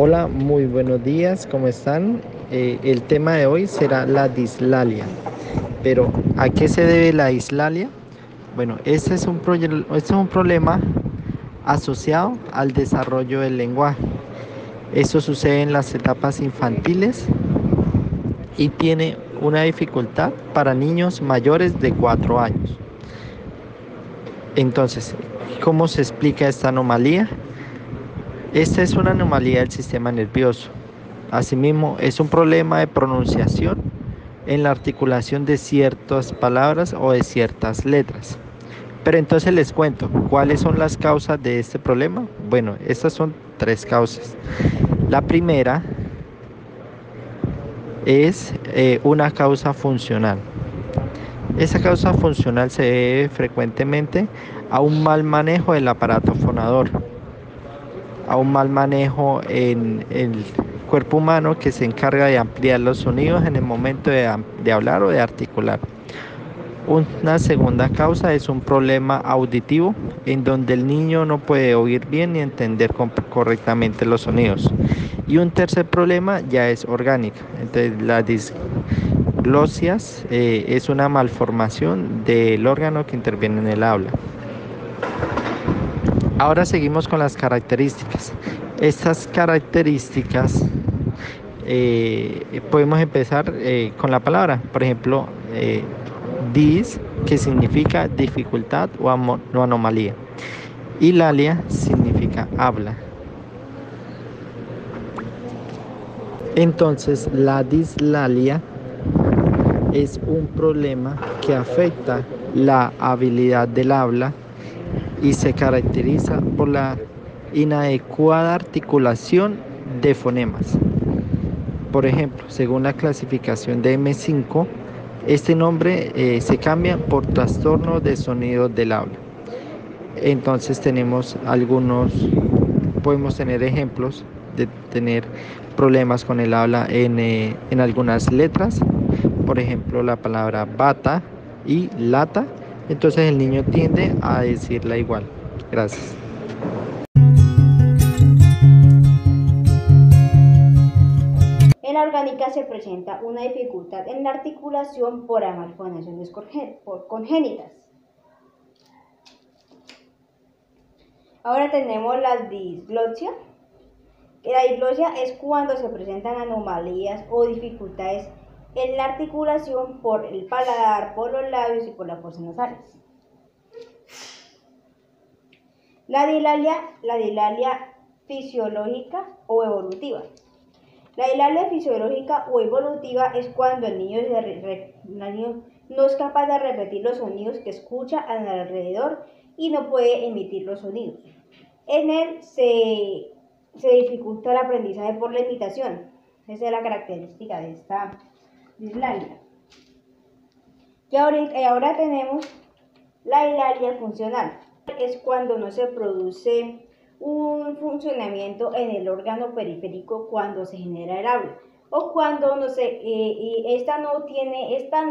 Hola, muy buenos días, ¿cómo están? El tema de hoy será la dislalia. Pero, ¿a qué se debe la dislalia? Bueno, este es un problema asociado al desarrollo del lenguaje. Esto sucede en las etapas infantiles y tiene una dificultad para niños mayores de 4 años. Entonces, ¿cómo se explica esta anomalía? Esta es una anomalía del sistema nervioso. Asimismo, es un problema de pronunciación en la articulación de ciertas palabras o de ciertas letras. Pero entonces les cuento, ¿cuáles son las causas de este problema? Bueno, estas son 3 causas. La primera es una causa funcional. Esa causa funcional se debe frecuentemente a un mal manejo del aparato fonador, a un mal manejo en el cuerpo humano que se encarga de ampliar los sonidos en el momento de hablar o de articular. Una segunda causa es un problema auditivo en donde el niño no puede oír bien ni entender correctamente los sonidos. Y un tercer problema ya es orgánico. Entonces la disglosias es una malformación del órgano que interviene en el habla. Ahora seguimos con las características. Estas características podemos empezar con la palabra. Por ejemplo, dis, que significa dificultad o anomalía. Y lalia significa habla. Entonces, la dislalia es un problema que afecta la habilidad del habla y se caracteriza por la inadecuada articulación de fonemas. Por ejemplo, según la clasificación de M5, este nombre se cambia por trastorno de sonido del habla. Entonces podemos tener ejemplos de tener problemas con el habla en algunas letras. Por ejemplo, la palabra bata y lata. Entonces el niño tiende a decirla igual. Gracias. En la orgánica se presenta una dificultad en la articulación por malformaciones congénitas. Ahora tenemos la disglosia. La disglosia es cuando se presentan anomalías o dificultades en la articulación por el paladar, por los labios y por las fosas nasales. La dislalia fisiológica o evolutiva. La dislalia fisiológica o evolutiva es cuando el niño no es capaz de repetir los sonidos que escucha a alrededor y no puede emitir los sonidos. En él se dificulta el aprendizaje por la imitación. Esa es la característica de esta dislalia. Y ahora tenemos la dislalia funcional. Es cuando no se produce un funcionamiento en el órgano periférico cuando se genera el habla, o cuando esta no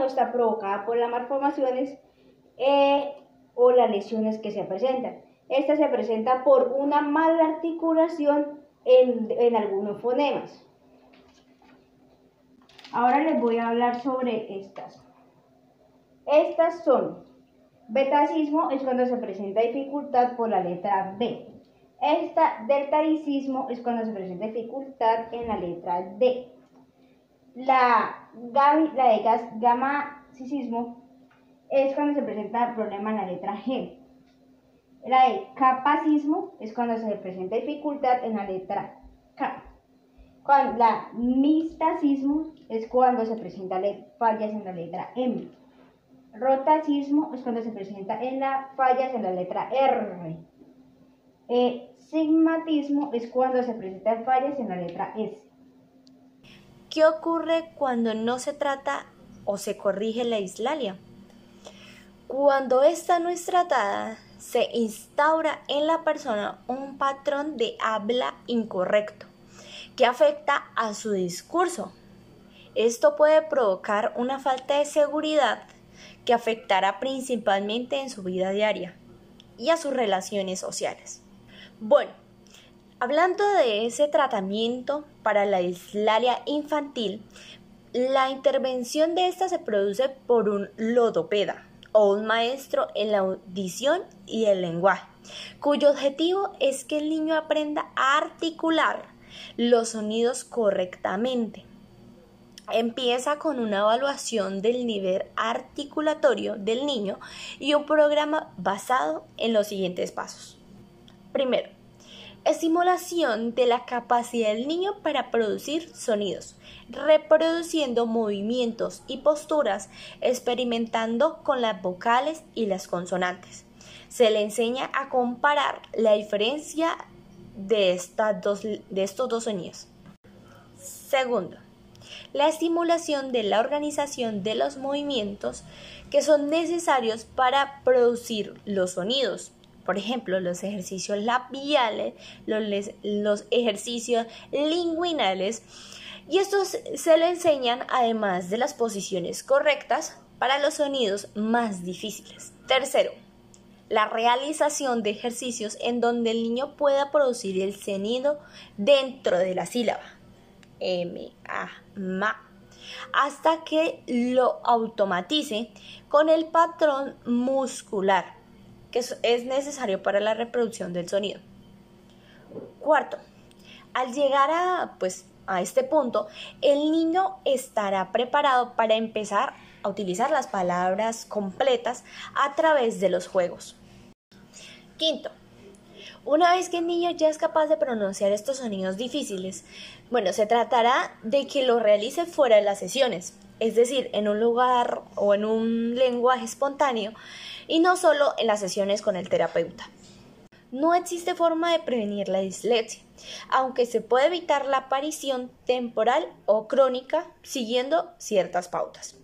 está provocada por las malformaciones o las lesiones que se presentan. Esta se presenta por una mala articulación en algunos fonemas. Ahora les voy a hablar sobre estas. Estas son: betacismo es cuando se presenta dificultad por la letra B. Deltaicismo es cuando se presenta dificultad en la letra D. La de gammacismo es cuando se presenta problema en la letra G. La de capacismo es cuando se presenta dificultad en la letra K. La mistacismo es cuando se presenta fallas en la letra M. Rotacismo es cuando se presenta fallas en la letra R. Sigmatismo es cuando se presentan fallas en la letra S. ¿Qué ocurre cuando no se trata o se corrige la dislalia? Cuando esta no es tratada, se instaura en la persona un patrón de habla incorrecto que afecta a su discurso. Esto puede provocar una falta de seguridad que afectará principalmente en su vida diaria y a sus relaciones sociales. Bueno, Hablando de ese tratamiento para la dislalia infantil, la intervención de esta se produce por un logopeda o un maestro en la audición y el lenguaje, cuyo objetivo es que el niño aprenda a articular los sonidos correctamente. Empieza con una evaluación del nivel articulatorio del niño y un programa basado en los siguientes pasos. Primero, estimulación de la capacidad del niño para producir sonidos, reproduciendo movimientos y posturas, experimentando con las vocales y las consonantes. Se le enseña a comparar la diferencia de estos dos sonidos. Segundo, la estimulación de la organización de los movimientos que son necesarios para producir los sonidos. Por ejemplo, los ejercicios labiales, los ejercicios linguinales, y estos se le enseñan además de las posiciones correctas para los sonidos más difíciles. Tercero, la realización de ejercicios en donde el niño pueda producir el sonido dentro de la sílaba. M, A, ma, hasta que lo automatice con el patrón muscular que es necesario para la reproducción del sonido. Cuarto, al llegar a este punto, el niño estará preparado para empezar a utilizar las palabras completas a través de los juegos. Quinto, una vez que el niño ya es capaz de pronunciar estos sonidos difíciles, se tratará de que lo realice fuera de las sesiones, es decir, en un lugar o en un lenguaje espontáneo y no solo en las sesiones con el terapeuta. No existe forma de prevenir la dislexia, aunque se puede evitar la aparición temporal o crónica siguiendo ciertas pautas.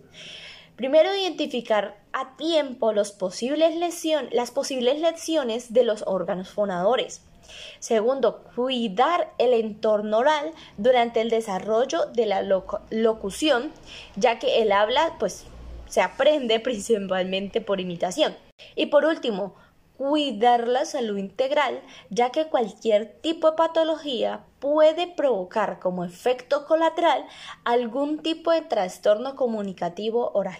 Primero, identificar a tiempo las posibles lesiones de los órganos fonadores. Segundo, cuidar el entorno oral durante el desarrollo de la locución, ya que el habla se aprende principalmente por imitación. Y por último, cuidar la salud integral, ya que cualquier tipo de patología puede provocar como efecto colateral algún tipo de trastorno comunicativo oral.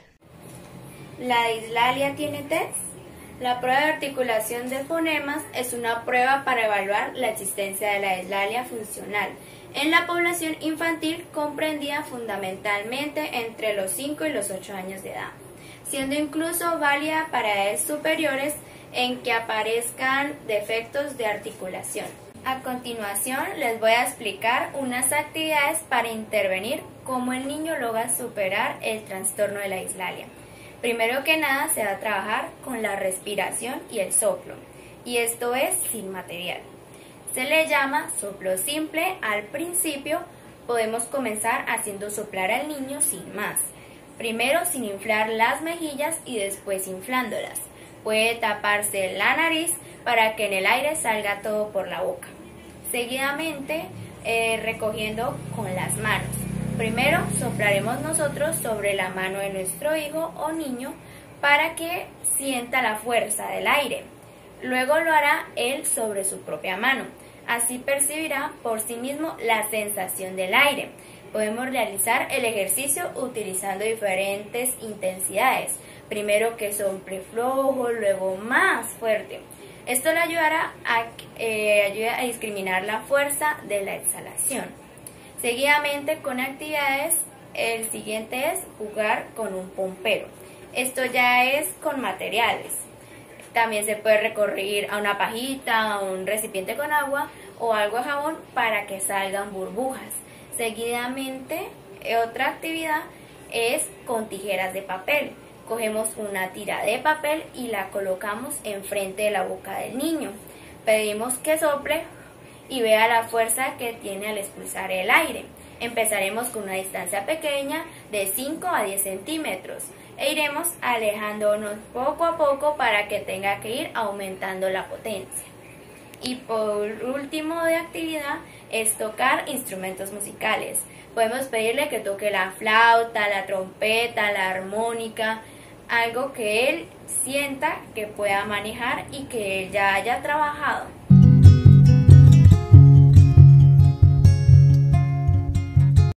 ¿La dislalia tiene test? La prueba de articulación de fonemas es una prueba para evaluar la existencia de la dislalia funcional en la población infantil comprendida fundamentalmente entre los 5 y los 8 años de edad, siendo incluso válida para edades superiores en que aparezcan defectos de articulación. A continuación les voy a explicar unas actividades para intervenir cómo el niño logra superar el trastorno de la dislalia. Primero que nada se va a trabajar con la respiración y el soplo, y esto es sin material. Se le llama soplo simple. Al principio podemos comenzar haciendo soplar al niño sin más. Primero sin inflar las mejillas y después inflándolas. Puede taparse la nariz para que en el aire salga todo por la boca. Seguidamente recogiendo con las manos. Primero soplaremos nosotros sobre la mano de nuestro hijo o niño para que sienta la fuerza del aire. Luego lo hará él sobre su propia mano. Así percibirá por sí mismo la sensación del aire. Podemos realizar el ejercicio utilizando diferentes intensidades. Primero que sople flojo, luego más fuerte. Esto le ayudará a discriminar la fuerza de la exhalación. Seguidamente con actividades, el siguiente es jugar con un pompero. Esto ya es con materiales. También se puede recurrir a una pajita, a un recipiente con agua o algo de jabón para que salgan burbujas. Seguidamente, otra actividad es con tijeras de papel. Cogemos una tira de papel y la colocamos enfrente de la boca del niño. Pedimos que sople y vea la fuerza que tiene al expulsar el aire. Empezaremos con una distancia pequeña de 5 a 10 centímetros e iremos alejándonos poco a poco para que tenga que ir aumentando la potencia. Y por último de actividad es tocar instrumentos musicales. Podemos pedirle que toque la flauta, la trompeta, la armónica, algo que él sienta que pueda manejar y que él ya haya trabajado.